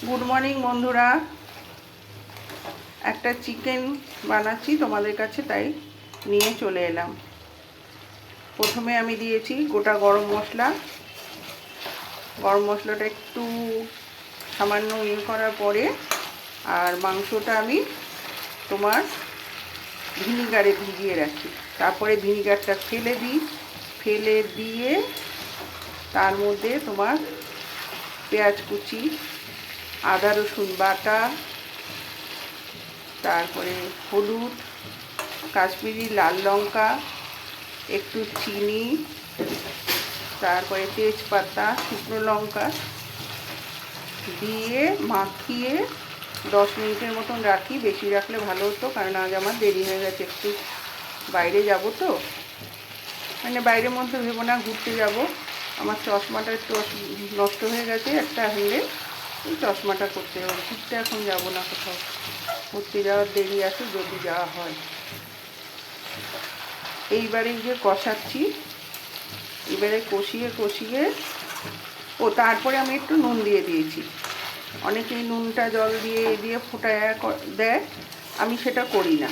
Good morning বন্ধুরা। একটা chicken বানাচ্ছি তোমাদের কাছে, তাই নিয়ে চলে এলাম। প্রথমে আমি দিয়েছি গোটা গরম মশলা। গরম মশলাটা একটু সামান্য করার পরে আর মাংসটা আমি তোমার ভিনিগারে ভিজিয়ে রাখি। তারপরে ভিনিগারটা ফেলে দিয়ে তার মধ্যে তোমার পেঁয়াজ কুচি, আদা রসুন বাটা, তারপরে হলুদ, কাশ্মীরি লাল লঙ্কা, একটু চিনি, তারপরে তেজপাতা, শুকনো লঙ্কা দিয়ে মাখিয়ে 10 মিনিটের মতন রাখি। বেশি রাখলে ভালো হতো, কারণ আজ আমার দেরি হয়ে গেছে, একটু বাইরে যাব তো, মানে বাইরের মধ্যে ভেবো না, ঘুরতে যাব। আমার চশমাটা একটু নষ্ট হয়ে গেছে একটা হলে, এই চশমাটা করতে হবে। ঘুরতে এখন যাব না কোথাও, ঘুরতে যাওয়ার দেরি আছে যদি যাওয়া হয়। এইবারে যে কষাচ্ছি, এবারে কষিয়ে তারপরে আমি একটু নুন দিয়ে দিয়েছি। অনেকেই নুনটা জল দিয়ে ফোটায় দেয়, আমি সেটা করি না।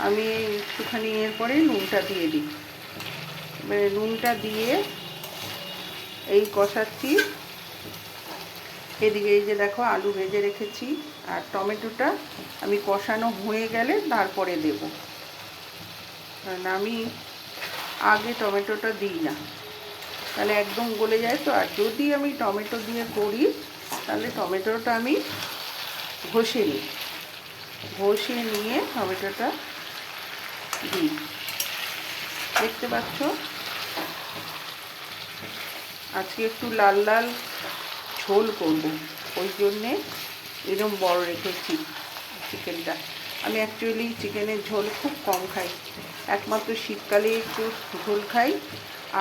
আমি একটুখানি এরপরে নুনটা দিয়ে দিই। এবারে নুনটা দিয়ে এই কষাচ্ছি। এদিকে এই যে দেখো আলু ভেজে রেখেছি, আর টমেটোটা আমি কষানো হয়ে গেলে তারপরে দেব, কারণ আমি আগে টমেটোটা দিই না, তাহলে একদম গলে যায় তো। আর যদি আমি টমেটো দিয়ে করি তাহলে টমেটোটা আমি ঘষে নিয়ে টমেটোটা দিই। দেখতে পাচ্ছ আজকে একটু লাল লাল ঝোল করব, ওই জন্যে এরকম বড় রেখেছি চিকেনটা। আমি অ্যাকচুয়ালি চিকেনের ঝোল খুব কম খাই, একমাত্র শীতকালে একটু ঝোল খাই,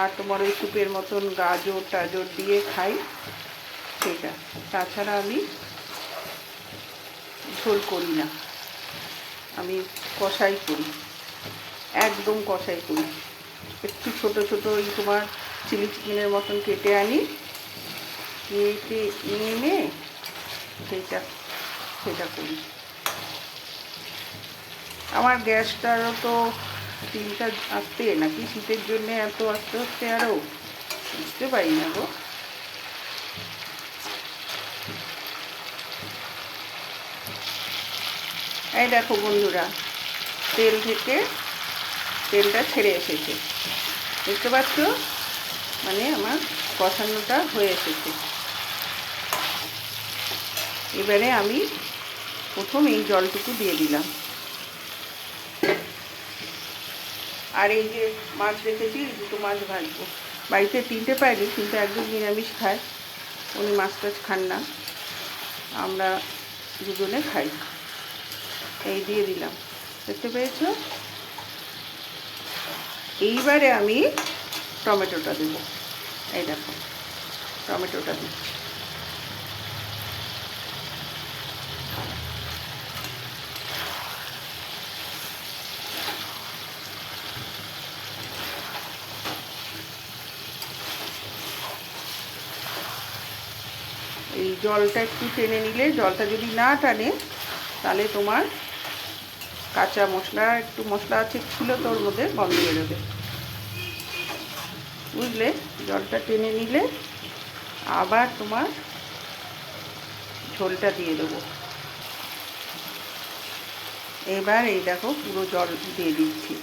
আর তোমার ওই স্যুপের মতন গাজর দিয়ে খাই, সেটা। তাছাড়া আমি ঝোল করি না, আমি কষাই করি, একদম কষাই করি। একটু ছোটো ওই তোমার চিলি চিকেনের মতন কেটে আনি, কেটে এনে সেটা করি। আমার গ্যাসটারও তো তিনটা আসতে, নাকি শীতের জন্যে এত আস্তে আস্তে আরও বুঝতে পারি না গো। এই দেখো বন্ধুরা, তেল থেকে তেলটা ছেড়ে এসেছে, দেখতে পাচ্ছ? মানে আমার কষানোটা হয়ে এসেছে। এবারে আমি প্রথম এই জলটুকু দিয়ে দিলাম। আর এই যে মাছ রেখেছি, দুটো মাছ ভাজবো। বাড়িতে 3টে পাইনি, কিন্তু একদম নিরামিষ খায়, উনি মাছ টাছ খান না, আমরা দুজনে খাই। এই দিয়ে দিলাম, দেখতে পেয়েছ? এইবারে আমি টমেটোটা দেবো। এই দেখো টমেটোটা দিচ্ছি। এই জলটা একটু টেনে নিলে, জলটা যদি না টানে তাহলে তোমার কাঁচা মশলা, একটু মশলা ছিল তোর মধ্যে, গন্ধ বেরোবে, বুঝলে? জলটা টেনে নিলে আবার তোমার ঝোলটা দিয়ে দেবো। এবার এই দেখো পুরো জল দিয়ে দিচ্ছি,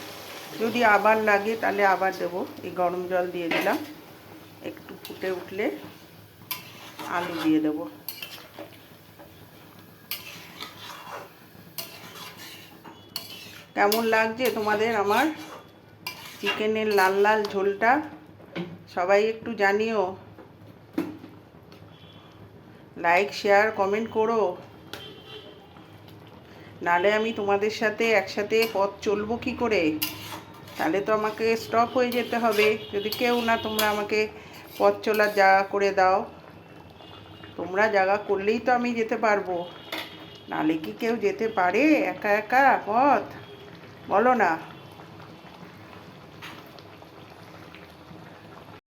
যদি আবার লাগে তাহলে আবার দেবো। এই গরম জল দিয়ে দিলাম, একটু ফুটে উঠলে আলু দিয়ে দেবো। কেমন লাগছে তোমাদের আমার চিকেনের লাল লাল ঝোলটা? সবাই একটু জানিও, লাইক শেয়ার কমেন্ট করো, নালে আমি তোমাদের সাথে একসাথে পথ চলবো কি করে? তাহলে তো আমাকে স্টপ হয়ে যেতে হবে, যদি কেউ না তোমরা আমাকে পথ চলার জায়গা করে দাও। তোমরা জায়গা করলেই তো আমি যেতে পারবো, নালে কি কেউ যেতে পারে একা একা পথ? বলো না।